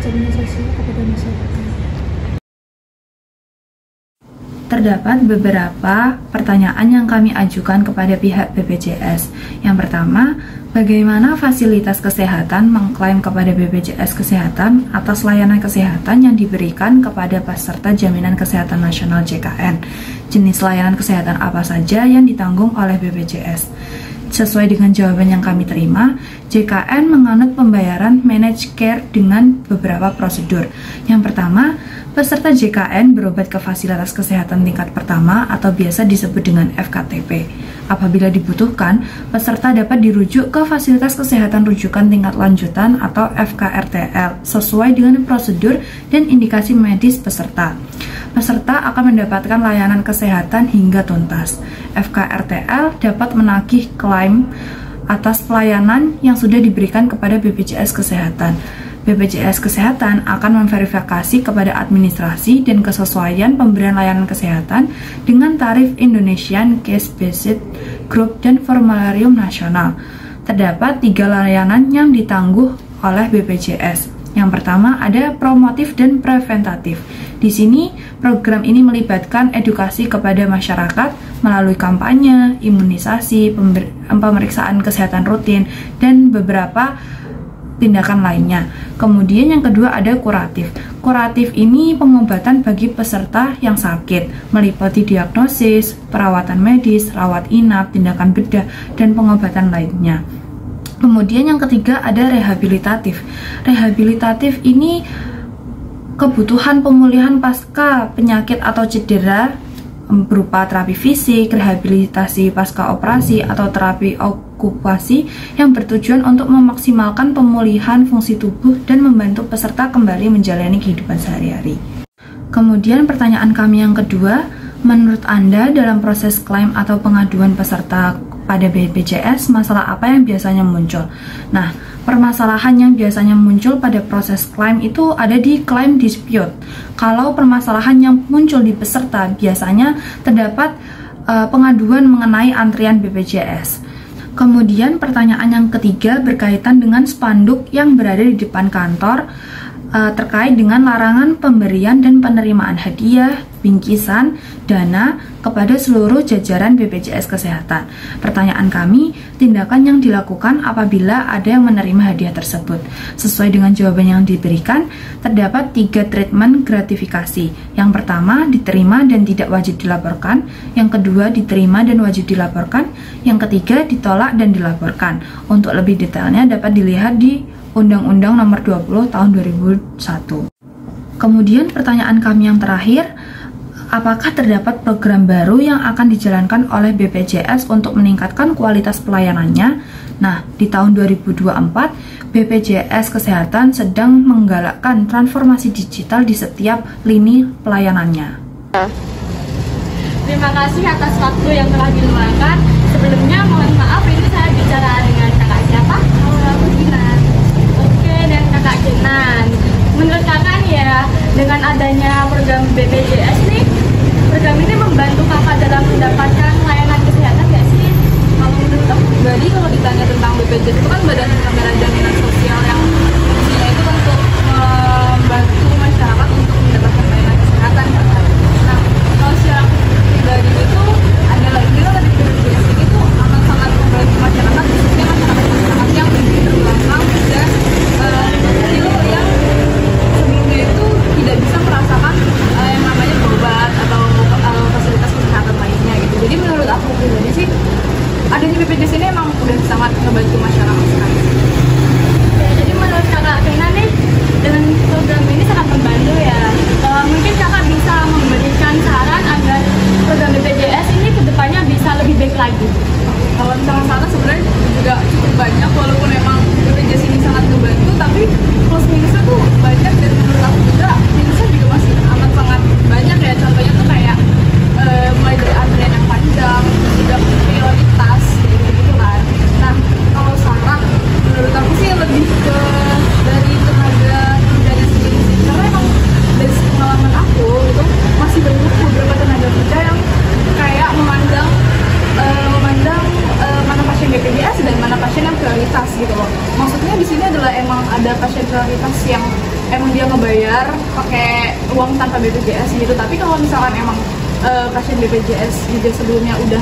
jaminan sosial kepada masyarakat. Terdapat beberapa pertanyaan yang kami ajukan kepada pihak BPJS. Yang pertama, bagaimana fasilitas kesehatan mengklaim kepada BPJS Kesehatan atas layanan kesehatan yang diberikan kepada peserta Jaminan Kesehatan Nasional JKN? Jenis layanan kesehatan apa saja yang ditanggung oleh BPJS? Sesuai dengan jawaban yang kami terima, JKN menganut pembayaran managed care dengan beberapa prosedur. Yang pertama, peserta JKN berobat ke fasilitas kesehatan tingkat pertama atau biasa disebut dengan FKTP. Apabila dibutuhkan, peserta dapat dirujuk ke fasilitas kesehatan rujukan tingkat lanjutan atau FKRTL sesuai dengan prosedur dan indikasi medis peserta. Peserta akan mendapatkan layanan kesehatan hingga tuntas. FKRTL dapat menagih klaim atas pelayanan yang sudah diberikan kepada BPJS Kesehatan. BPJS Kesehatan akan memverifikasi kepada administrasi dan kesesuaian pemberian layanan kesehatan dengan tarif Indonesian Case Based Group dan Formularium Nasional. Terdapat 3 layanan yang ditangguh oleh BPJS. Yang pertama ada promotif dan preventatif. Di sini program ini melibatkan edukasi kepada masyarakat melalui kampanye, imunisasi, pemeriksaan kesehatan rutin, dan beberapa tindakan lainnya. Kemudian yang kedua ada kuratif. Kuratif ini pengobatan bagi peserta yang sakit, meliputi diagnosis, perawatan medis, rawat inap, tindakan bedah, dan pengobatan lainnya. Kemudian yang ketiga ada rehabilitatif. Rehabilitatif ini kebutuhan pemulihan pasca penyakit atau cedera berupa terapi fisik, rehabilitasi pasca operasi, atau terapi okupasi yang bertujuan untuk memaksimalkan pemulihan fungsi tubuh dan membantu peserta kembali menjalani kehidupan sehari-hari. Kemudian pertanyaan kami yang kedua, menurut Anda dalam proses klaim atau pengaduan peserta pada BPJS, masalah apa yang biasanya muncul? Nah, permasalahan yang biasanya muncul pada proses klaim itu ada di claim dispute. Kalau permasalahan yang muncul di peserta, biasanya terdapat pengaduan mengenai antrian BPJS. Kemudian pertanyaan yang ketiga berkaitan dengan spanduk yang berada di depan kantor terkait dengan larangan pemberian dan penerimaan hadiah, bingkisan, dana kepada seluruh jajaran BPJS Kesehatan. Pertanyaan kami, tindakan yang dilakukan apabila ada yang menerima hadiah tersebut. Sesuai dengan jawaban yang diberikan, terdapat 3 treatment gratifikasi. Yang pertama, diterima dan tidak wajib dilaporkan. Yang kedua, diterima dan wajib dilaporkan. Yang ketiga, ditolak dan dilaporkan. Untuk lebih detailnya dapat dilihat di Undang-Undang Nomor 20 Tahun 2001. Kemudian pertanyaan kami yang terakhir, apakah terdapat program baru yang akan dijalankan oleh BPJS untuk meningkatkan kualitas pelayanannya? Nah, di tahun 2024, BPJS Kesehatan sedang menggalakkan transformasi digital di setiap lini pelayanannya. Terima kasih atas waktu yang telah diluangkan. Sebelumnya mohon maaf, ini saya bicara dengan kakak siapa? Aku Jinan. Oke, dan kakak Jinan. Menurut kakak ya, dengan adanya program BPJS nih, program ini membantu kakak dalam mendapatkan layanan kesehatan nggak sih? Kalau menurut aku pribadi, kalau ditanya tentang BPJS itu kan Badan Pemberian Jaminan Sosial yang fungsinya itu untuk membantu masyarakat untuk mendapatkan layanan kesehatan. Nah, kalau secara pribadi itu adalah dari BPJS ini tuh akan sangat membantu masyarakat, khususnya masyarakat yang terbelakang dan yang sebelumnya itu tidak bisa merasakan yang namanya obat atau fasilitas kesehatan lainnya gitu. Jadi menurut aku pribadi sih, adanya BPJS ini emang udah sangat membantu masyarakat sekali. Ya, jadi menurut kakak Kena nih, dengan program ini sangat membantu ya. Mungkin kakak bisa memberikan saran agar program BPJS ini kedepannya bisa lebih baik lagi. Kalau misalnya saran sebenarnya juga cukup banyak, walaupun emang BPJS ini sangat membantu, tapi plus minusnya tuh banyak, dan menurut aku juga minusnya juga masih amat sangat banyak ya. Contohnya tuh kayak mulai dari antrian yang panjang, juga prioritas gitu kan. Nah, kalau saran ngebayar pakai uang tanpa BPJS gitu. Tapi kalau misalkan emang pasien BPJS juga sebelumnya udah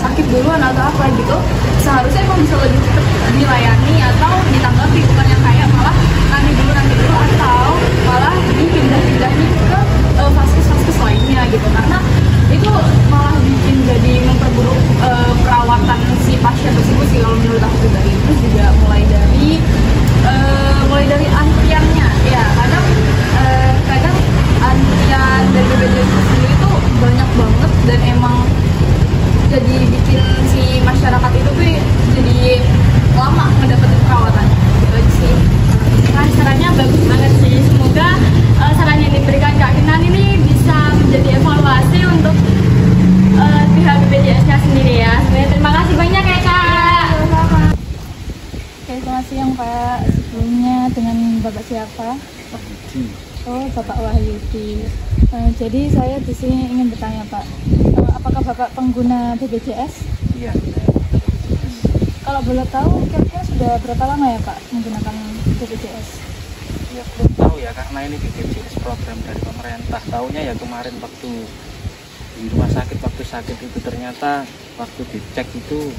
sakit duluan atau apa gitu, seharusnya emang bisa lebih cepat dilayani atau ditanggapi, bukannya kayak malah nanti dulu atau malah dipindah-pindahin ke vaskes lainnya gitu, karena itu malah bikin jadi memperburuk perawatan si pasien tersebut sih kalau menurut aku pribadi. Terus juga mulai dari antriannya ya, kadang antrian dari BPJS sendiri itu banyak banget dan emang jadi bikin si masyarakat itu tuh jadi lama mendapatkan perawatan gitu aja sih. Sarannya bagus banget sih, semoga saran yang diberikan Kak Kinan ini bisa menjadi evaluasi untuk pihak BPJS-nya sendiri ya. Sebenarnya terima kasih banyak ya Kak. Oke, selamat siang Pak. Sebelumnya dengan Bapak siapa? Oh, Bapak Wahyudi. Jadi saya di sini ingin bertanya Pak, apakah Bapak pengguna BPJS? Iya. Kalau boleh tahu, kira-kira sudah berapa lama ya Pak menggunakan BPJS? Ya belum tahu ya, karena ini BPJS program dari pemerintah. Tahunya ya kemarin waktu di rumah sakit, waktu sakit itu ternyata waktu dicek itu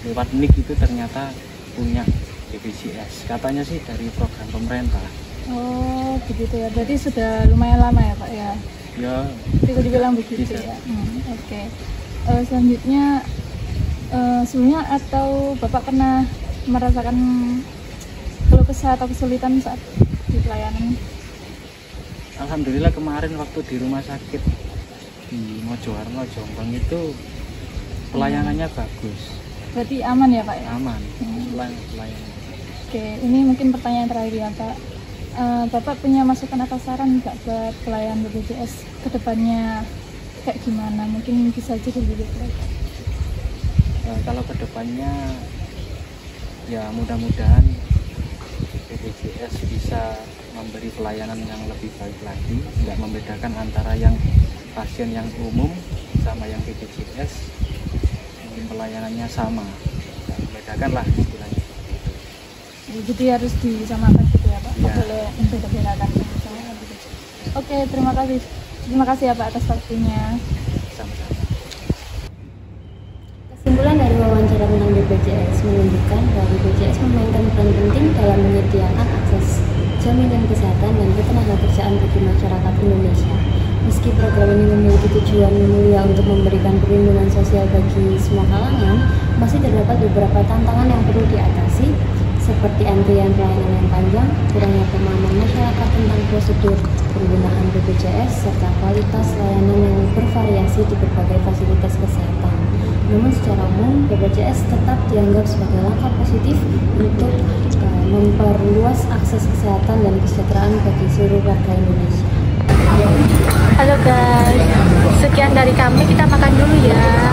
lewat NIK itu ternyata punya BPJS. Katanya sih dari program pemerintah. Oh begitu ya, berarti sudah lumayan lama ya Pak ya? Ya. Bisa dibilang begitu ya. Oke. Selanjutnya sebelumnya atau Bapak pernah merasakan keluh kesah atau kesulitan saat di pelayanan? Alhamdulillah kemarin waktu di rumah sakit di Mojowarno Jombang itu pelayanannya bagus. Berarti aman ya Pak ya? Aman. Pelayanan. Oke, ini mungkin pertanyaan terakhir ya Pak. Bapak punya masukan atau saran nggak buat pelayan BPJS kedepannya kayak gimana? Mungkin bisa aja dulu gitu. Kalau kedepannya ya mudah-mudahan BPJS bisa memberi pelayanan yang lebih baik lagi, nggak membedakan antara yang pasien yang umum sama yang BPJS, mungkin pelayanannya sama, nggak membedakan lah istilahnya. Jadi harus disamakan gitu ya Pak, nggak Ya. boleh membeda-bedakan sama BPJS. Oke, terima kasih ya Pak atas waktunya. Sama-sama. Kesimpulan dari wawancara tentang BPJS menunjukkan bahwa BPJS memainkan peran penting dalam menyediakan akses jaminan kesehatan dan ketenagakerjaan bagi masyarakat Indonesia. Meski program ini memiliki tujuan mulia untuk memberikan perlindungan sosial bagi semua kalangan, masih terdapat beberapa tantangan yang perlu diatasi, seperti antrian pelayanan yang panjang, kurangnya pemahaman masyarakat tentang prosedur penggunaan BPJS, serta kualitas layanan yang bervariasi di berbagai fasilitas kesehatan. Namun secara umum, BPJS tetap dianggap sebagai langkah positif untuk memperluas akses kesehatan dan kesejahteraan bagi seluruh warga Indonesia. Halo guys, sekian dari kami, kita makan dulu ya.